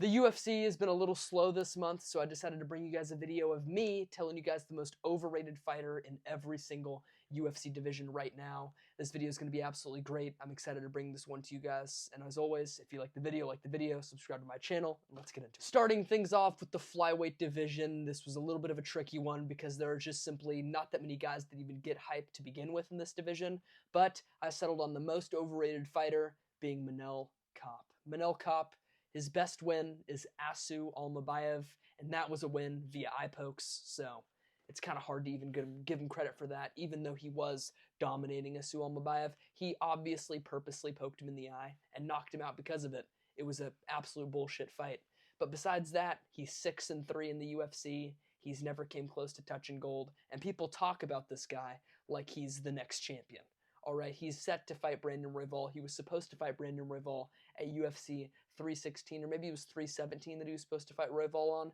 The UFC has been a little slow this month, so I decided to bring you guys a video of me telling you guys the most overrated fighter in every single UFC division right now. This video is going to be absolutely great. I'm excited to bring this one to you guys. And as always, if you like the video, subscribe to my channel, and let's get into it. Starting things off with the Flyweight division, this was a little bit of a tricky one because there are just simply not that many guys that even get hyped to begin with in this division, but I settled on the most overrated fighter being Manel Kape. Manel Kape, his best win is Asu Almabayev, and that was a win via eye pokes, so it's kind of hard to even give him credit for that, even though he was dominating Asu Almabayev. He obviously purposely poked him in the eye and knocked him out because of it. It was an absolute bullshit fight. But besides that, he's 6-3 in the UFC. He's never came close to touching gold, and people talk about this guy like he's the next champion. All right, he's set to fight Brandon Royval. He was supposed to fight Brandon Royval at UFC 316, or maybe it was 317 that he was supposed to fight Royval on.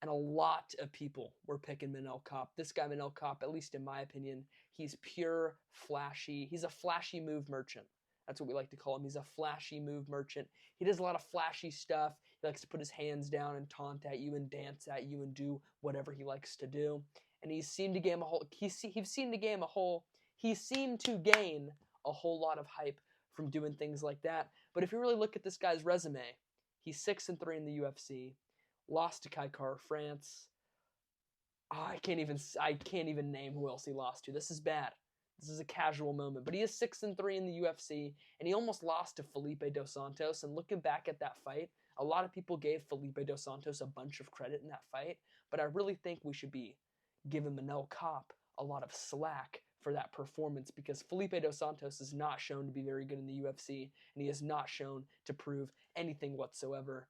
And a lot of people were picking Manel Kape. This guy, Manel Kape, at least in my opinion, he's pure flashy. He's a flashy move merchant. That's what we like to call him. He's a flashy move merchant. He does a lot of flashy stuff. He likes to put his hands down and taunt at you and dance at you and do whatever he likes to do. And he seemed to gain a whole lot of hype from doing things like that. But if you really look at this guy's resume, he's 6-3 in the UFC, lost to Kai France. I can't even name who else he lost to. This is bad. This is a casual moment. But he is 6-3 in the UFC, and he almost lost to Felipe Dos Santos. And looking back at that fight, a lot of people gave Felipe Dos Santos a bunch of credit in that fight, but I really think we should be giving Manel Kape a lot of slack for that performance, because Felipe Dos Santos is not shown to be very good in the UFC, and he has not shown to prove anything whatsoever.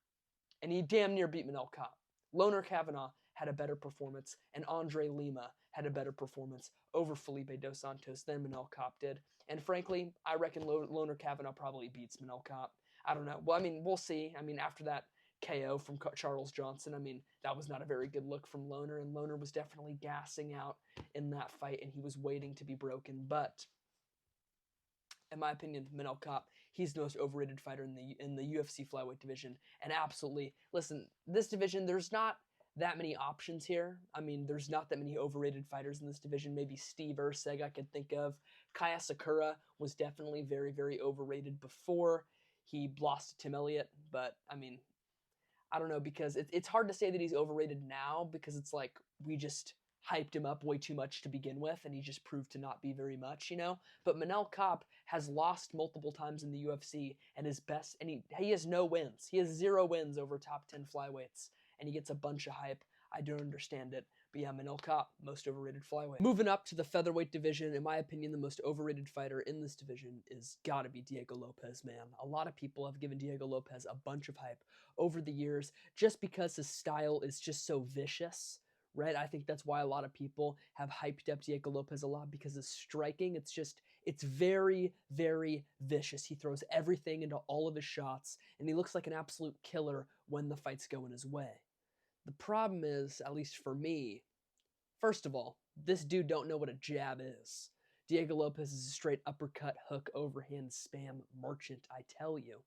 And he damn near beat Manel Kape. Loner Kavanagh had a better performance, and Andre Lima had a better performance over Felipe Dos Santos than Manel Kape did. And frankly, I reckon Loner Kavanagh probably beats Manel Kape. I don't know. Well, I mean, we'll see. I mean, after that KO from Charles Johnson, I mean, that was not a very good look from Loner, and Loner was definitely gassing out in that fight, and he was waiting to be broken. But in my opinion, Manel Kape, he's the most overrated fighter in the UFC flyweight division. And absolutely, listen, this division, there's not that many options here. I mean, there's not that many overrated fighters in this division. Maybe Steve Erceg I could think of. Kaya Sakura was definitely very, very overrated before he lost to Tim Elliott. But, I mean, I don't know, because it's hard to say that he's overrated now, because it's like we just hyped him up way too much to begin with, and he just proved to not be very much, you know? But Manel Kape has lost multiple times in the UFC, and he has no wins. He has 0 wins over top 10 flyweights, and he gets a bunch of hype. I don't understand it. But yeah, Manel Kape, most overrated flyweight. Moving up to the featherweight division, in my opinion, the most overrated fighter in this division is gotta be Diego Lopes, man. A lot of people have given Diego Lopes a bunch of hype over the years just because his style is just so vicious, right? I think that's why a lot of people have hyped up Diego Lopes a lot, because his striking, it's very, very vicious. He throws everything into all of his shots, and he looks like an absolute killer when the fight's going his way. The problem is, at least for me, first of all, this dude don't know what a jab is. Diego Lopes is a straight uppercut, hook, overhand spam merchant, I tell you.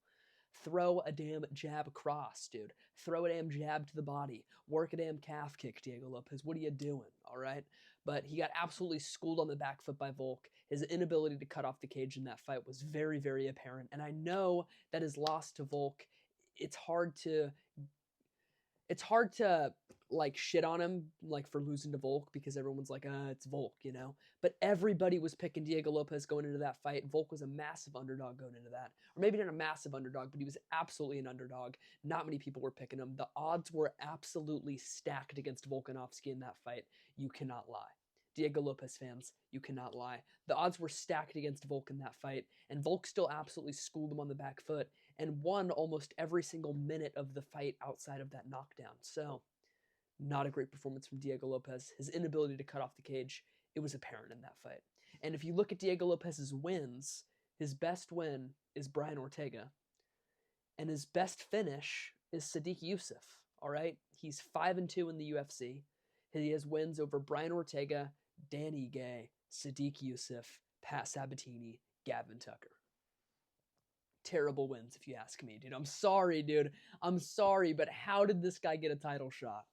Throw a damn jab across, dude. Throw a damn jab to the body. Work a damn calf kick, Diego Lopes. What are you doing, all right? But he got absolutely schooled on the back foot by Volk. His inability to cut off the cage in that fight was very, very apparent. And I know that his loss to Volk, it's hard to like shit on him like for losing to Volk, because everyone's like, it's Volk, you know? But everybody was picking Diego Lopes going into that fight. Volk was a massive underdog going into that. Or maybe not a massive underdog, but he was absolutely an underdog. Not many people were picking him. The odds were absolutely stacked against Volkanovski in that fight. You cannot lie. Diego Lopes fans, you cannot lie. The odds were stacked against Volk in that fight, and Volk still absolutely schooled him on the back foot and won almost every single minute of the fight outside of that knockdown. So, not a great performance from Diego Lopes. His inability to cut off the cage, it was apparent in that fight. And if you look at Diego Lopes' wins, his best win is Brian Ortega, and his best finish is Sodiq Yusuff, all right? He's 5-2 in the UFC. He has wins over Brian Ortega, Dan Ige, Sodiq Yusuff, Pat Sabatini, Gavin Tucker. terrible wins, if you ask me, dude. I'm sorry, dude. I'm sorry, but how did this guy get a title shot?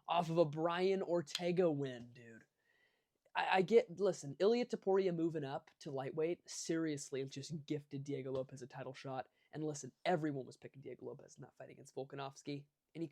Off of a Brian Ortega win, dude. I get, listen, Ilia Topuria moving up to lightweight, seriously, just gifted Diego Lopes a title shot. And listen, everyone was picking Diego Lopes in that fight against Volkanovski, and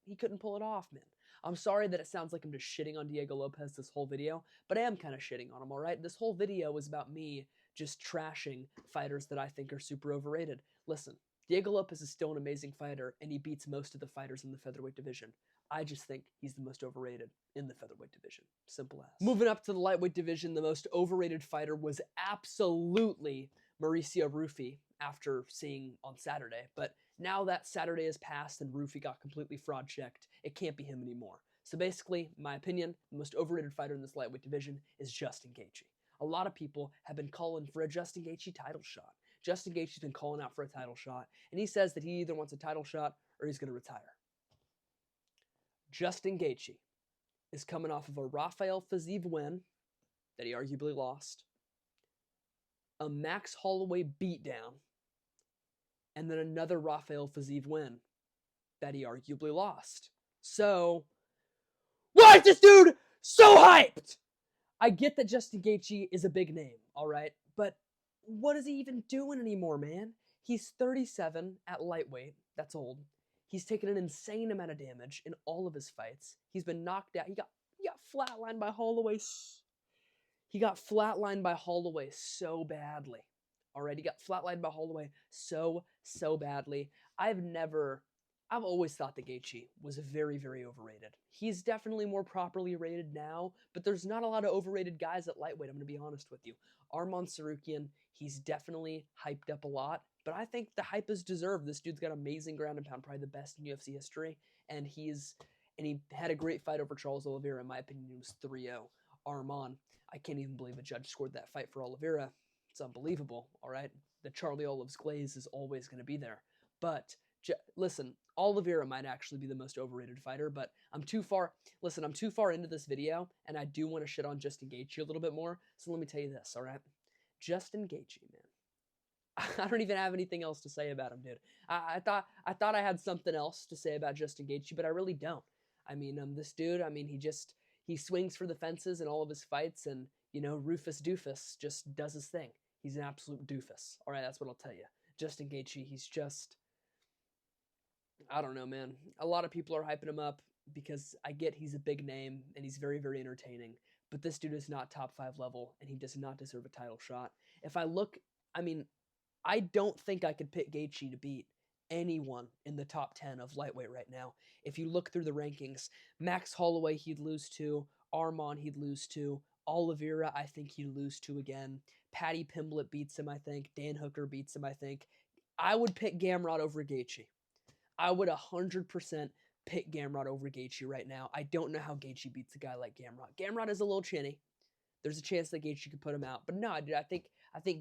he couldn't pull it off, man. I'm sorry that it sounds like I'm just shitting on Diego Lopes this whole video, but I am kind of shitting on him, all right? This whole video was about me just trashing fighters that I think are super overrated. Listen, Diego Lopes is still an amazing fighter, and he beats most of the fighters in the featherweight division. I just think he's the most overrated in the featherweight division. Simple as. Moving up to the lightweight division, the most overrated fighter was absolutely Mauricio Rufy after seeing on Saturday. But now that Saturday has passed and Rufy got completely fraud checked, it can't be him anymore. So basically, in my opinion, the most overrated fighter in this lightweight division is Justin Gaethje. A lot of people have been calling for a Justin Gaethje title shot. Justin Gaethje's been calling out for a title shot, and he says that he either wants a title shot or he's going to retire. Justin Gaethje is coming off of a Rafael Fiziev win that he arguably lost, a Max Holloway beatdown, and then another Rafael Fiziev win that he arguably lost. So, why is this dude so hyped? I get that Justin Gaethje is a big name, all right, but what is he even doing anymore, man? He's 37 at lightweight. That's old. He's taken an insane amount of damage in all of his fights. He's been knocked out. He got flatlined by Holloway. He got flatlined by Holloway so badly. All right, he got flatlined by Holloway so badly. I've always thought that Gaethje was very, very overrated. He's definitely more properly rated now, but there's not a lot of overrated guys at lightweight, I'm going to be honest with you. Arman Tsarukyan, he's definitely hyped up a lot, but I think the hype is deserved. This dude's got amazing ground and pound, probably the best in UFC history, and he had a great fight over Charles Oliveira. In my opinion, he was 3-0. Arman, I can't even believe a judge scored that fight for Oliveira. It's unbelievable, all right? The Charlie Olives glaze is always going to be there. But listen, Oliveira might actually be the most overrated fighter, but I'm too far into this video, and I do want to shit on Justin Gaethje a little bit more, so let me tell you this, all right? Justin Gaethje, man. I don't even have anything else to say about him, dude. I thought I had something else to say about Justin Gaethje, but I really don't. I mean, this dude, I mean, he swings for the fences in all of his fights, and, you know, Rufus Doofus just does his thing. He's an absolute doofus. All right, that's what I'll tell you. Justin Gaethje, he's just, I don't know, man. A lot of people are hyping him up because I get he's a big name and he's very, very entertaining. But this dude is not top 5 level, and he does not deserve a title shot. If I look, I mean, I don't think I could pick Gaethje to beat anyone in the top 10 of lightweight right now. If you look through the rankings, Max Holloway he'd lose to, Arman he'd lose to, Oliveira I think he'd lose to again, Paddy Pimblett beats him I think, Dan Hooker beats him I think. I would pick Gamrot over Gaethje. I would 100% pick Gamrot over Gaethje right now. I don't know how Gaethje beats a guy like Gamrot. Gamrot is a little chinny. There's a chance that Gaethje could put him out. But no, dude, I think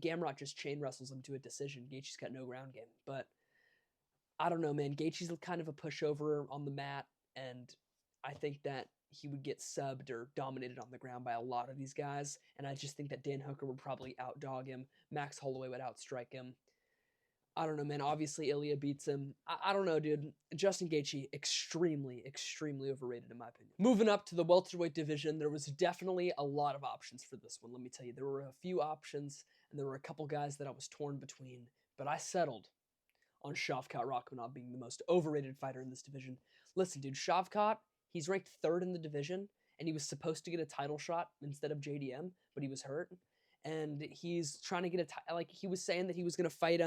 Gamrot just chain wrestles him to a decision. Gaethje's got no ground game. But I don't know, man. Gaethje's kind of a pushover on the mat, and I think that he would get subbed or dominated on the ground by a lot of these guys. And I just think that Dan Hooker would probably outdog him. Max Holloway would outstrike him. I don't know, man. Obviously, Ilia beats him. I don't know, dude. Justin Gaethje, extremely, extremely overrated in my opinion. Moving up to the welterweight division, there was definitely a lot of options for this one. Let me tell you, there were a few options, and there were a couple guys that I was torn between, but I settled on Shavkat Rakhmonov being the most overrated fighter in this division. Listen, dude, Shavkat, he's ranked 3rd in the division, and he was supposed to get a title shot instead of JDM, but he was hurt, and he's trying to get he was saying that he was going to fight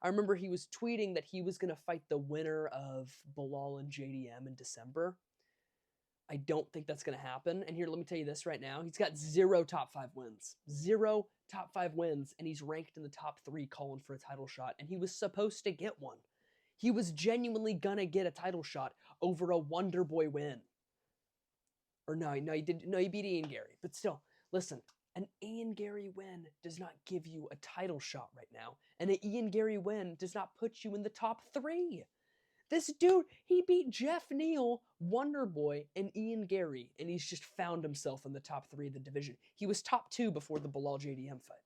I remember he was tweeting that he was going to fight the winner of Bilal and JDM in December. I don't think that's going to happen. And here, let me tell you this right now. He's got 0 top 5 wins. 0 top 5 wins, and he's ranked in the top 3 calling for a title shot, and he was supposed to get one. He was genuinely going to get a title shot over a Wonder Boy win. Or no, he did. No, he beat Ian Gary. But still, listen. An Ian Gary win does not give you a title shot right now. And an Ian Gary win does not put you in the top 3. This dude, he beat Jeff Neal, Wonder Boy, and Ian Gary, and he's just found himself in the top 3 of the division. He was top 2 before the Bilal JDM fight.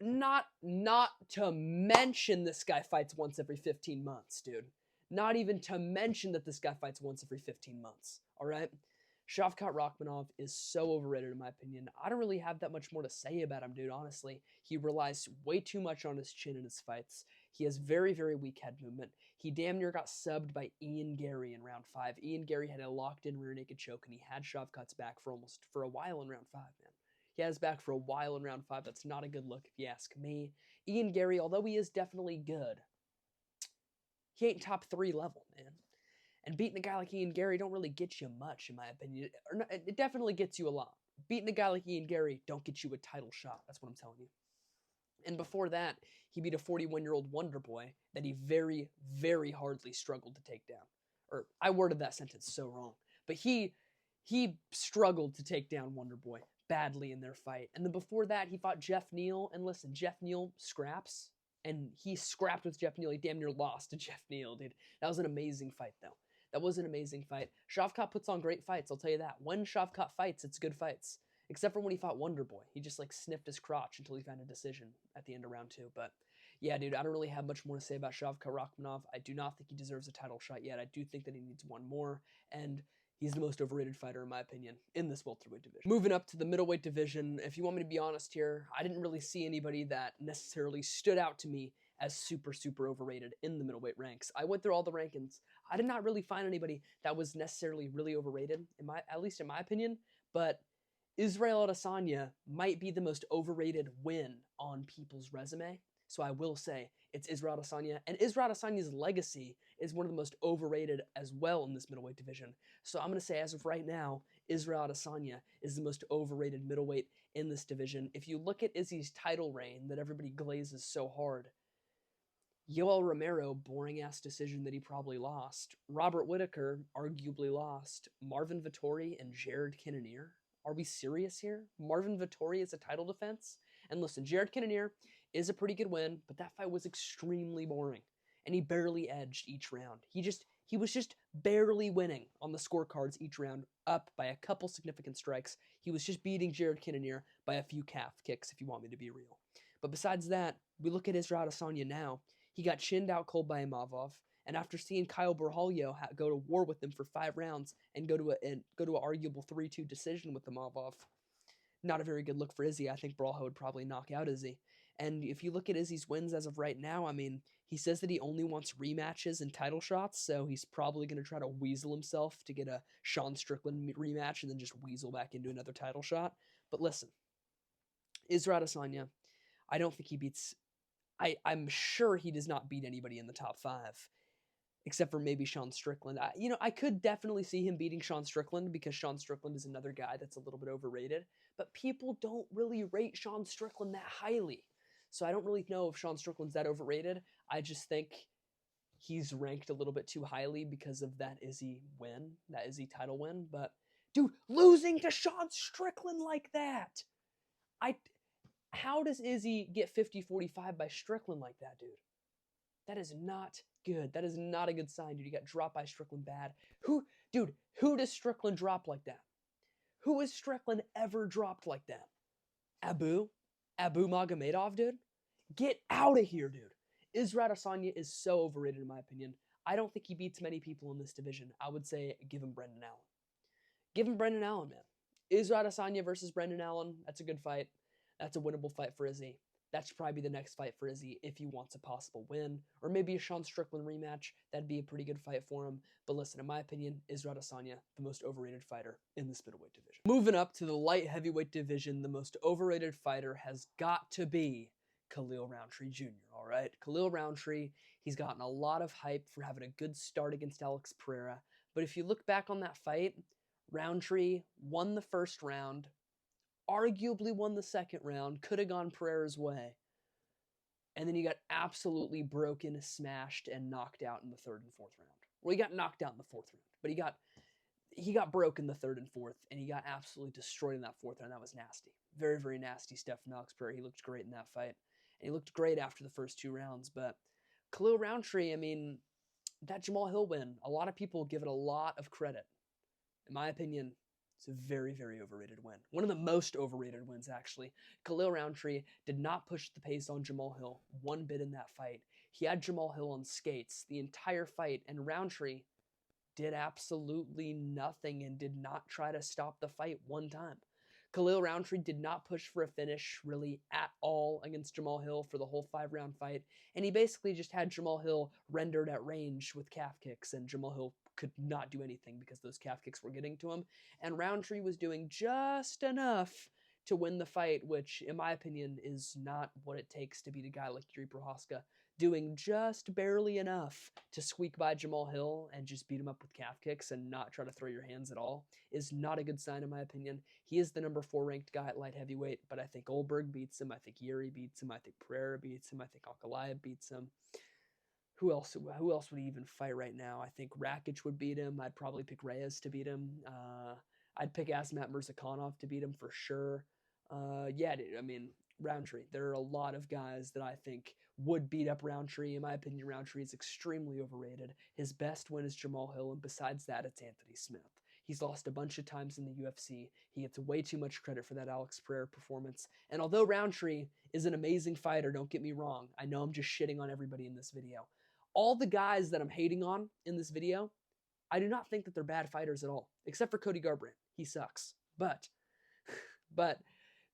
Not to mention this guy fights once every 15 months, dude. Not even to mention that this guy fights once every 15 months, all right? Shavkat Rakhmonov is so overrated in my opinion. I don't really have that much more to say about him, dude, honestly. He relies way too much on his chin in his fights. He has very, very weak head movement. He damn near got subbed by Ian Gary in round 5. Ian Gary had a locked-in rear naked choke, and he had Shavkat's back for a while in round 5, man. He had his back for a while in round 5. That's not a good look, if you ask me. Ian Gary, although he is definitely good, he ain't top 3 level, man. And beating a guy like Ian Gary don't really get you much, in my opinion. It definitely gets you a lot. Beating a guy like Ian Gary don't get you a title shot. That's what I'm telling you. And before that, he beat a 41-year-old wonder boy that he very, very hardly struggled to take down. Or I worded that sentence so wrong. But he struggled to take down Wonder Boy badly in their fight. And then before that, he fought Jeff Neal. And listen, Jeff Neal scraps. And he scrapped with Jeff Neal. He damn near lost to Jeff Neal, dude. That was an amazing fight, though. That was an amazing fight. Shavkat puts on great fights, I'll tell you that. When Shavkat fights, it's good fights. Except for when he fought Wonder Boy. He just, sniffed his crotch until he found a decision at the end of round 2. But, yeah, dude, I don't really have much more to say about Shavkat Rakhmonov. I do not think he deserves a title shot yet. I do think that he needs one more. And he's the most overrated fighter, in my opinion, in this welterweight division. Moving up to the middleweight division, if you want me to be honest here, I didn't really see anybody that necessarily stood out to me as super, super overrated in the middleweight ranks. I went through all the rankings. I did not really find anybody that was necessarily really overrated, at least in my opinion, but Israel Adesanya might be the most overrated win on people's resume. So I will say it's Israel Adesanya, and Israel Adesanya's legacy is one of the most overrated as well in this middleweight division. So I'm going to say as of right now, Israel Adesanya is the most overrated middleweight in this division. If you look at Izzy's title reign that everybody glazes so hard, Yoel Romero, boring-ass decision that he probably lost. Robert Whittaker, arguably lost. Marvin Vettori and Jared Cannonier. Are we serious here? Marvin Vettori is a title defense? And listen, Jared Cannonier is a pretty good win, but that fight was extremely boring. And he barely edged each round. He was just barely winning on the scorecards each round, up by a couple significant strikes. He was just beating Jared Cannonier by a few calf kicks, if you want me to be real. But besides that, we look at Israel Adesanya now. He got chinned out cold by Imavov, and after seeing Kyle Borralho go to war with him for 5 rounds and go to an arguable 3-2 decision with Imavov, not a very good look for Izzy. I think Borralho would probably knock out Izzy. And if you look at Izzy's wins as of right now, I mean, he says that he only wants rematches and title shots, so he's probably going to try to weasel himself to get a Sean Strickland rematch and then just weasel back into another title shot. But listen, Israel Adesanya, I don't think he beats... I'm sure he does not beat anybody in the top 5, except for maybe Sean Strickland. I could definitely see him beating Sean Strickland because Sean Strickland is another guy that's a little bit overrated, but people don't really rate Sean Strickland that highly. So I don't really know if Sean Strickland's that overrated. I just think he's ranked a little bit too highly because of that Izzy title win. But, dude, losing to Sean Strickland like that! How does Izzy get 50-45 by Strickland like that, dude? That is not good. That is not a good sign, dude. You got dropped by Strickland bad. Who does Strickland drop like that? Who has Strickland ever dropped like that? Abu Magomedov, dude? Get out of here, dude. Israel Adesanya is so overrated in my opinion. I don't think he beats many people in this division. I would say give him Brendan Allen. Give him Brendan Allen, man. Israel Adesanya versus Brendan Allen. That's a good fight. That's a winnable fight for Izzy. That should probably be the next fight for Izzy if he wants a possible win. Or maybe a Sean Strickland rematch. That'd be a pretty good fight for him. But listen, in my opinion, Israel Adesanya, the most overrated fighter in this middleweight division. Moving up to the light heavyweight division, the most overrated fighter has got to be Khalil Rountree Jr., all right? Khalil Rountree, he's gotten a lot of hype for having a good start against Alex Pereira. But if you look back on that fight, Rountree won the first round, arguably won the second round, could have gone Pereira's way. And then he got absolutely broken, smashed, and knocked out in the 3rd and 4th round. Well, he got knocked out in the 4th round, but he got broke in the 3rd and 4th, and he got absolutely destroyed in that 4th round. That was nasty. Very, very nasty stuff from Alex Pereira. He looked great in that fight. And he looked great after the first 2 rounds. But Khalil Rountree, I mean, that Jamal Hill win, a lot of people give it a lot of credit. In my opinion, It's a very, very overrated win. One of the most overrated wins, actually. Khalil Rountree did not push the pace on Jamal Hill one bit in that fight. He had Jamal Hill on skates the entire fight, and Rountree did absolutely nothing and did not try to stop the fight one time. Khalil Rountree did not push for a finish really at all against Jamal Hill for the whole 5-round fight, and he basically just had Jamal Hill rendered at range with calf kicks, and Jamal Hill could not do anything because those calf kicks were getting to him, and Rountree was doing just enough to win the fight, which, in my opinion, is not what it takes to beat a guy like Yuri Prochazka. Doing just barely enough to squeak by Jamal Hill and just beat him up with calf kicks and not try to throw your hands at all is not a good sign, in my opinion. He is the number 4 ranked guy at light heavyweight, but I think Olberg beats him. I think Yuri beats him. I think Pereira beats him. I think Ankalaev beats him. Who else would he even fight right now? I think Rakic would beat him. I'd probably pick Reyes to beat him. I'd pick Asmat Mirzakhanov to beat him for sure. Yeah, dude, I mean, Rountree. There are a lot of guys that I think would beat up Rountree. In my opinion, Rountree is extremely overrated. His best win is Jamal Hill, and besides that, it's Anthony Smith. He's lost a bunch of times in the UFC. He gets way too much credit for that Alex Pereira performance. And although Rountree is an amazing fighter, don't get me wrong, I know I'm just shitting on everybody in this video. All the guys that I'm hating on in this video, I do not think that they're bad fighters at all, except for Cody Garbrandt. He sucks. But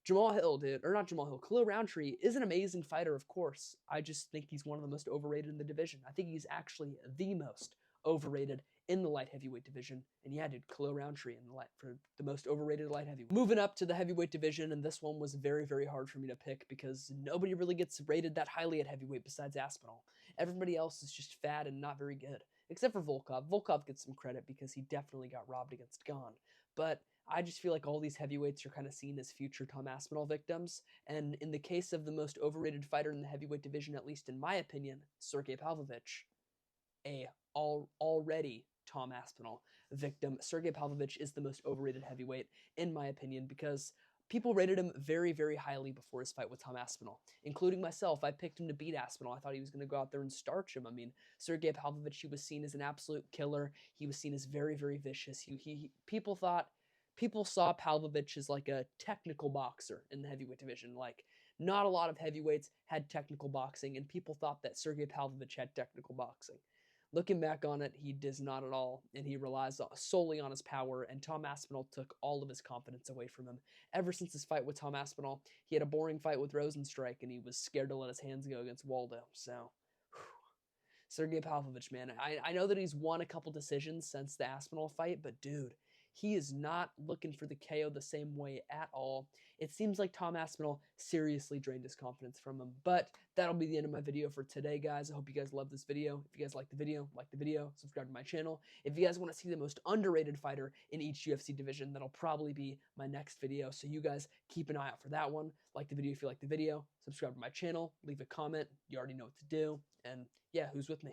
Jamal Hill, dude, or not Jamal Hill, Khalil Rountree is an amazing fighter, of course. I just think he's one of the most overrated in the division. I think he's actually the most overrated in the light heavyweight division. And yeah, dude, Khalil Rountree in the light for the most overrated light heavyweight. Moving up to the heavyweight division, and this one was very, very hard for me to pick because nobody really gets rated that highly at heavyweight besides Aspinall. Everybody else is just fat and not very good, except for Volkov. Volkov gets some credit because he definitely got robbed against Gane. But I just feel like all these heavyweights are kind of seen as future Tom Aspinall victims. And in the case of the most overrated fighter in the heavyweight division, at least in my opinion, Sergey Pavlovich, a already Tom Aspinall victim. Sergey Pavlovich is the most overrated heavyweight, in my opinion, because people rated him very, very highly before his fight with Tom Aspinall, including myself. I picked him to beat Aspinall. I thought he was going to go out there and starch him. I mean, Sergey Pavlovich, he was seen as an absolute killer. He was seen as very, very vicious. People saw Pavlovich as like a technical boxer in the heavyweight division. Like, not a lot of heavyweights had technical boxing, and people thought that Sergey Pavlovich had technical boxing. Looking back on it, he does not at all, and he relies solely on his power, and Tom Aspinall took all of his confidence away from him. Ever since his fight with Tom Aspinall, he had a boring fight with Rosenstrike, and he was scared to let his hands go against Waldo. So, Sergey Pavlovich, man, I know that he's won a couple decisions since the Aspinall fight, but dude, he is not looking for the KO the same way at all. It seems like Tom Aspinall seriously drained his confidence from him. But that'll be the end of my video for today, guys. I hope you guys love this video. If you guys like the video, subscribe to my channel. If you guys want to see the most underrated fighter in each UFC division, that'll probably be my next video. So you guys keep an eye out for that one. Like the video if you like the video. Subscribe to my channel. Leave a comment. You already know what to do. And yeah, who's with me?